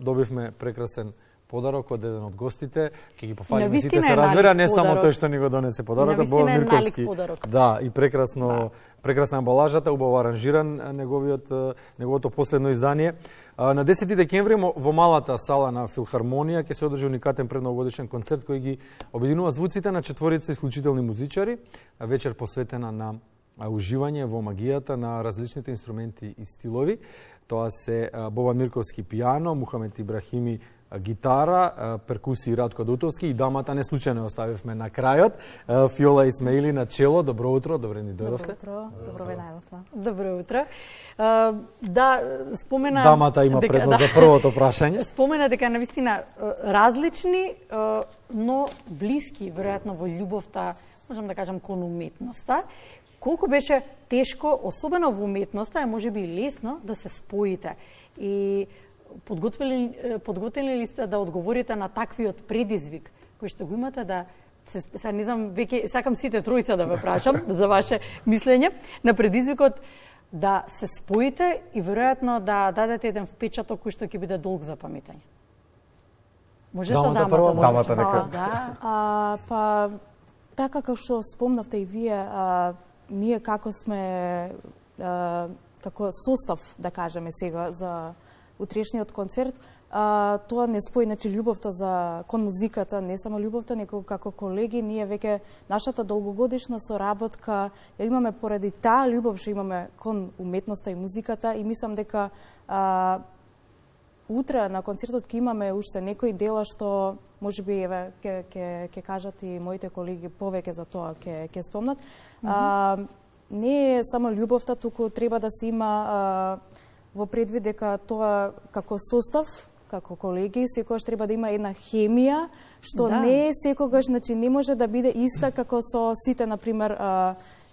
добивме прекрасен подарок од еден од гостите. Ќе ги пофалиме сите, се разбира, не само тој што ни го донесе подарокот, Богдан Мирковски. Да, и прекрасна амбалажата, убаво аранжиран неговото последно издание. На 10 декември во малата сала на Филхармонија ќе се одржи уникатен предновогодишен концерт кој ги обединува звуците на четворица исклучителни музичари, вечер посветена на уживање во магијата на различните инструменти и стилови. Тоа се Богдан Мирковски пијано, Мухамед Ибрахими гитара, перкусии Радко Дутовски и дамата не случајно оставивме на крајот, Фиола Исмаили на чело. Добро утро, добре ни дојдовте. Добро ве најдовме. Добро утро. Да, спомена дамата има предност за првото прашање. Спомена дека навистина различни, но блиски, веројатно во љубовта, можам да кажам кон уметноста. Колку беше тешко, особено во уметноста, е можеби лесно да се споите. И подготвили ли сте да одговорите на таквиот предизвик кој што го имате, да се, не знам, веќе сакам сите тројца да ве прашам за ваше мислење на предизвикот да се споите и веројатно да дадете еден впечаток кој што ќе биде долг за памтење. Може со дамата. Дамата нека. Па така како што спомнавте и вие, ние како сме како состав, да кажеме сега за утрешниот концерт, тоа не спои, значи љубовта кон музиката, не само љубовта, него како колеги, ние веќе нашата долгогодишна соработка ја имаме поради таа љубов што имаме кон уметноста и музиката, и мислам дека утре на концертот ќе имаме уште некои дела што можеби еве ќе кажат и моите колеги повеќе за тоа ќе спомнат. Не е само љубовта, туку треба да се има во предвид дека тоа како состав, како колеги, секогаш треба да има една хемија, што не е секогаш, значи не може да биде иста како со сите, например,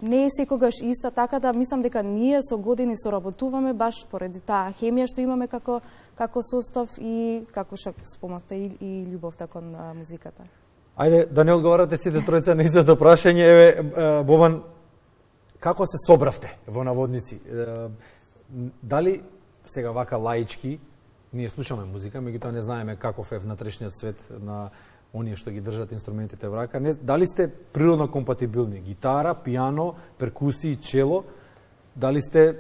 не е секогаш иста, така да мислам дека ние со години соработуваме баш поради таа хемија што имаме како состав и како што спомнавте и љубовта кон музиката. Ајде да не одговарате сите тројца на истото прашање. Еве, Бобан, како се собравте во наводници? Дали сега вака лаички, ние слушаме музика, меѓутоа не знаеме каков е внатрешниот свет на оние што ги држат инструментите во рака. Дали сте природно компатибилни? Гитара, пијано, перкусии, чело? Дали сте...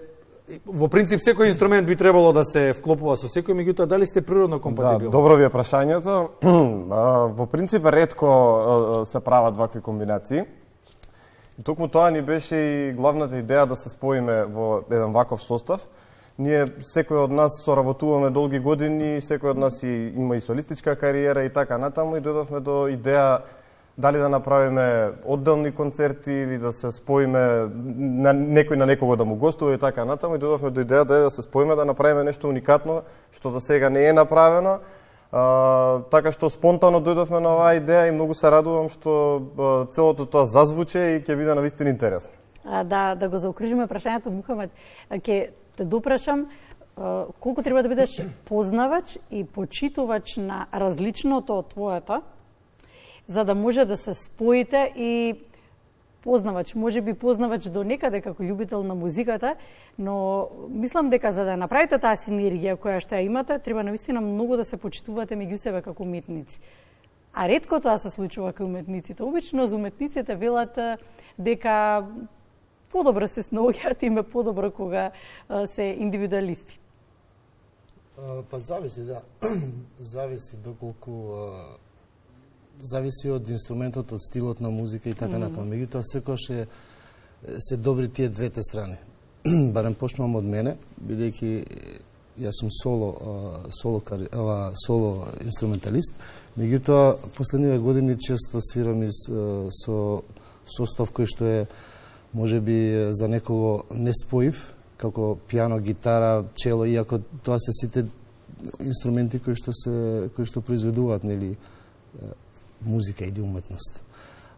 Во принцип, секој инструмент би требало да се вклопува со секој, меѓутоа, дали сте природно компатибилни? Да, добро ви е прашањето. Во принцип, ретко се прават вакви комбинации. И токму тоа ни беше и главната идеја да се споиме во еден ваков состав. Ние, секој од нас соработуваме долги години, секој од нас има и солистичка кариера и така натаму, и дојдовме до идеја дали да направиме одделни концерти или да се споиме некој на некого да му гостува и така натаму, и дојдовме до идеја да се споиме, да направиме нешто уникатно, што до сега не е направено. Така што спонтано дојдовме на оваа идеја и многу се радувам што целото тоа зазвуче и ќе биде навистина интересно. Да го заокружиме прашањето, Мухамед, ќе те допрашам колку треба да бидеш познавач и почитувач на различното од твоето, за да може да се споите, и познавач, може би познавач до некаде како љубител на музиката, но мислам дека за да направите таа синергија која што ја имате, треба навистина многу да се почитувате меѓу себе како уметници. А ретко тоа се случува кај уметниците. Обично за уметниците велат дека подобро се снаоѓаат, им е подобро кога се индивидуалисти. Па зависи, да. Зависи доколку зависи од инструментот, од стилот на музика и така натаму. Меѓутоа секогаш се добри тие двете страни. Барем почнувам од мене, бидејќи јас сум соло инструменталист. Меѓутоа последниве години често свирам со состав кој што е можеби за некого неспоив, како пијано, гитара, чело, иако тоа се сите инструменти кои што произведуваат, нели, музика или уметност.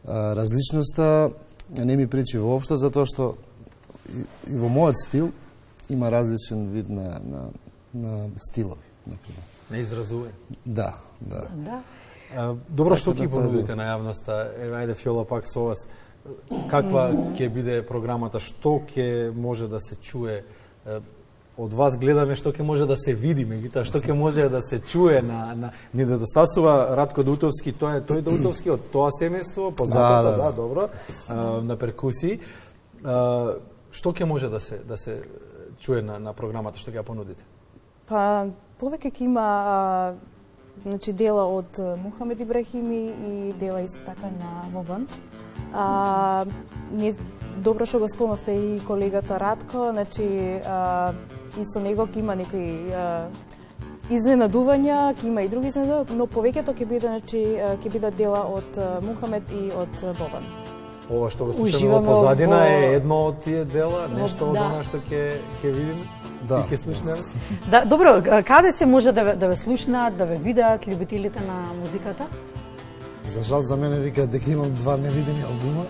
Различноста не ми пречи воопшто, затоа што и во мојот стил има различен вид на стилови, например. Не изразува. Да. Добро, што ќе понудите на јавноста? Ајде, Фиола, пак со вас. Каква ќе биде програмата? Што ќе може да се чуе? од вас гледаме што ќе може да се види, меѓутоа што ќе може да се чуе на ни недостасува Радко Даутовски, тој е Даутовски од тоа семејство, познатото, да, добро, на перкусии. Што ќе може да се чуе на програмата, што ќе ја понудите? Па повеќе ќе има значи дела од Мухамед Ибрахими и дела исто така на Бобан. Не добро што го спомнавте и колегата Радко, значи и со него ќе има некои изненадувања, ќе има и други изненадувања, но повеќето ќе биде значи ќе бидат дела од Мухамед и од Бобан. Ова што го слушаме во позадина е едно од тие дела, нешто од она што ќе видиме. Да. И ќе слушнеме. Да, добро, каде се може да ве слушнаат, да ве видат љубителите на музиката? За жал за мене вика дека имам 2 невидени албума.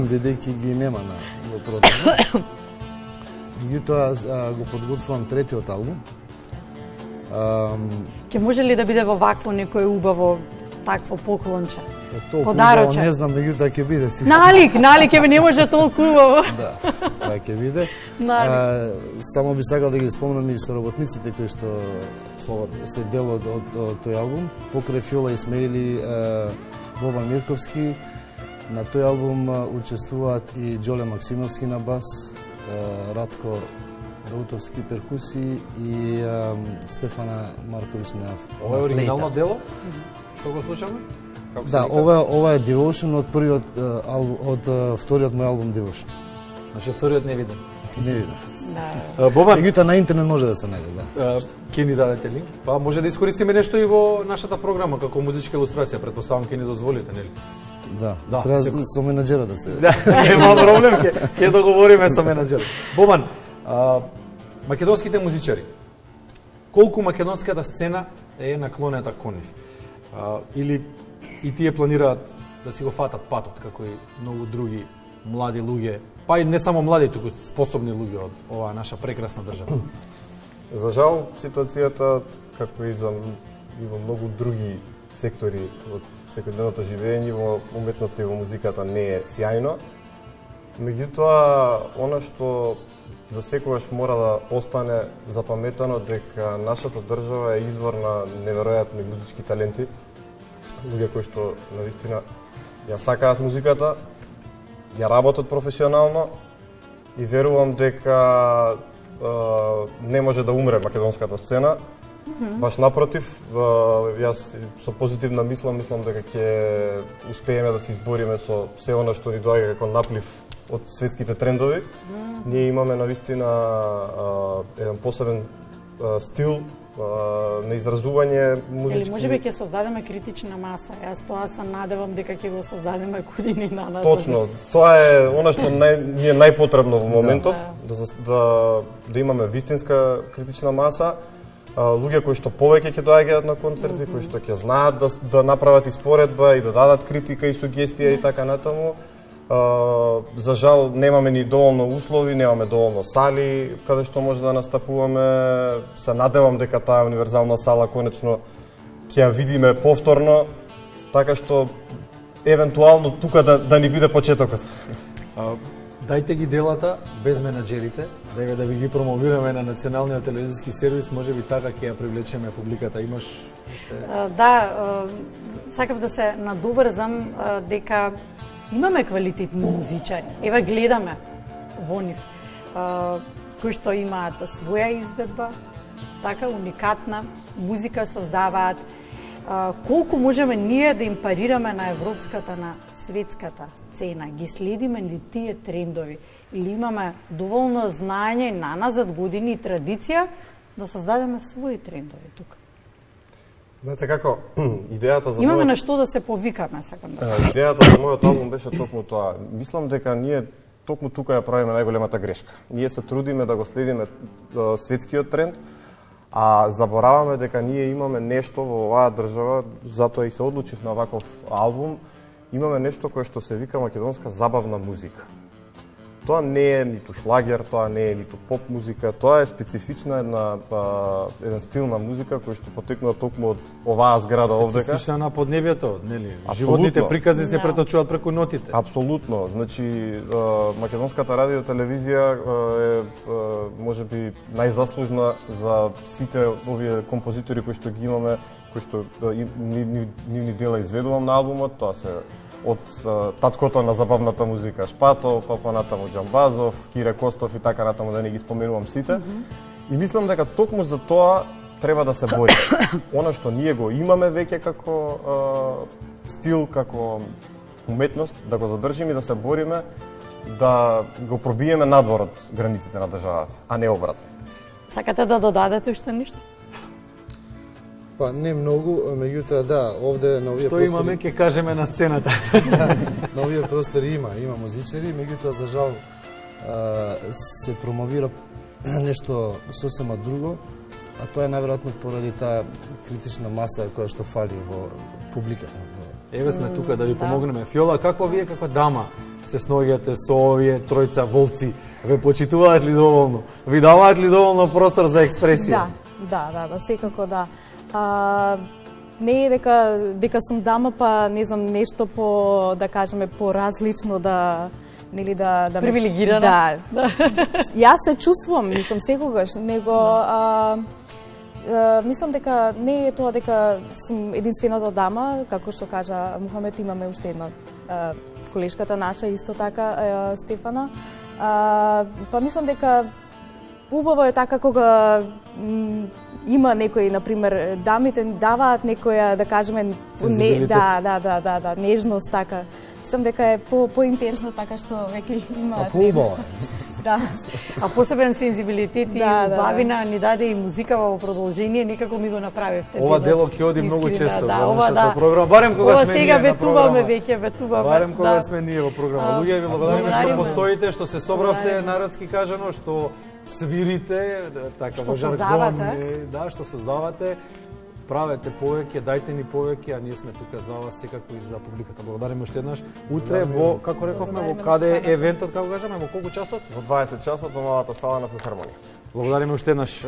Бидејќи ги нема во продажба. Меѓутоа го подготвувам третиот албум. Ке може ли да биде во вакво некој убаво такво поклонче? Подароче. Не знам, меѓутоа ќе биде си. Налик ќе не може толку убаво. Да, ќе биде. Само би сакал да ги спомнам и соработниците кои што се дел од тој албум. Покрај Фиола Исмаили, Бобан Мирковски, на тој албум учествуваат и Џоле Максимовски на бас, Радко Даутовски перкусии и Стефана Марковиќ на флейта. Ова е оригинално дело? Што го слушаме? Да, ова е Devotion од вториот мој албум Devotion. Значи вториот не виден. Не виден. Да. Бобан, меѓутоа на интернет може да се најде, да. Ќе ни дадете линк? Па може да искористиме нешто и во нашата програма како музичка илустрација, претпоставам ќе ни дозволите, нели? Да. Треба со менаџера да се. Да, нема проблем, ќе договориме со менаџер. Бобан, македонските музичари. Колку македонската сцена е наклонета кон нив? Или и тие планираат да си го фатат патот, како и многу други млади луѓе, па и не само млади, туку способни луѓе од оваа наша прекрасна држава? За жал, ситуацијата, како и во многу други сектори од секојдневното живење, во уметноста и во музиката не е сјајно. Меѓутоа, она што за секогаш мора да остане запаметено дека нашата држава е извор на неверојатни музички таленти, луѓе кои што навистина ја сакаат музиката, ја работат професионално и верувам дека не може да умре македонската сцена. Баш напротив, јас со позитивна мислам дека ќе успееме да се избориме со се она што ни доаѓа како наплив од светските трендови. Ние имаме навистина еден посебен стил на изразување музички. Или можеби ќе создадеме критична маса. Јас тоа се надевам дека ќе го создадеме години на нас. Точно, тоа е она што ни е најпотребно во моментов, да имаме вистинска критична маса, луѓе кои што повеќе ќе доаѓаат на концерти, кои што ќе знаат да направат испоредба и да дадат критика и сугестија и така натаму. За жал немаме ни доволно услови, немаме доволно сали каде што може да настапуваме. Се надевам дека таа универзална сала конечно ќе ја видиме повторно, така што евентуално тука да ни биде почетокот. Дајте ги делата без менаџерите, да ви ги промовираме на националниот телевизиски сервис, можеби така ќе ја привлечеме публиката. Имаш Да, сакав да се надоврзам дека имаме квалитетни музичари. Еве гледаме во нив кои што имаат своја изведба, така уникатна музика создаваат. Колку можеме ние да им парираме на европската, на светската сцена? Ги следиме ли тие трендови? Или имаме доволно знаење на назад години и традиција да создадеме своји трендови тука? Знаете како, идејата за имаме на што да се повикаме, сакам да. Идејата за мојот албум беше токму тоа. Мислам дека ние токму тука ја правиме најголемата грешка. Ние се трудиме да го следиме светскиот тренд, а забораваме дека ние имаме нешто во оваа држава, затоа и се одлучив на ваков албум, имаме нешто кое што се вика македонска забавна музика. Тоа не е ниту шлагер, тоа не е ниту поп музика, тоа е специфична еден стил на музика кој што потекнува токму од оваа зграда овдека. Специфична на поднебјето, нели? Животните приказни се преточуваат преку нотите. Апсолутно. Значи македонската радио телевизија е можеби најзаслужна за сите овие композитори кои што ги имаме, кои што нивни дела изведувам на албумот, тоа се од таткото на забавната музика Шпато, па понатаму Џамбазов, Кире Костов и така натаму, да не ги споменувам сите. И мислам дека токму за тоа треба да се бори. Она што ние го имаме веќе како стил, како уметност, да го задржиме и да се бориме да го пробиеме надвор од границите на државата, а не обратно. Сакате да додадете уште нешто? Па не многу, меѓутоа да, овде на овие простори... Што имаме, ќе кажеме на сцената. На овие простори има музичари, меѓутоа за жал се промовира нешто сосема друго, а тоа е најверојатно поради таа критична маса која што фали во публиката. Еве сме тука да ви помогнеме. Фиола, како вие како дама се сноѓате со овие тројца волци? Ве почитуваат ли доволно? Ви даваат ли доволно простор за експресија? Да, секако да. Не е дека сум дама, па не знам нешто по, да кажеме, поразлично да нели да привилегирана. Да. Јас се чувствувам, мислам секогаш, него мислам дека не е тоа дека сум единствената дама, како што кажа Мухамед, имаме уште една колешката наша исто така Стефана. Па мислам дека убаво е така кога има некои, например, дамите даваат некоја, да кажеме, нежност така. Мислам дека е поинтересно така што веќе има. Поубаво. Да. А посебен сензибилитет и убавина ни даде и музика во продолжение, некако ми го направивте. Ова дело ќе оди многу често во нашата програма. Барем кога сме ние на програма. Ветуваме. Барем кога сме ние во програма. Луѓе, ви благодариме што постоите, што се собравте, народски кажано, што свирите, така во жаргон, што создавате. Правете повеќе, дајте ни повеќе, а ние сме тука за вас секако и за публиката. Благодариме уште еднаш. Утре во, како рековме, во каде е евентот, како кажаме, во колку часот? Во 20 часот во малата сала на Филхармонија. Благодариме уште еднаш.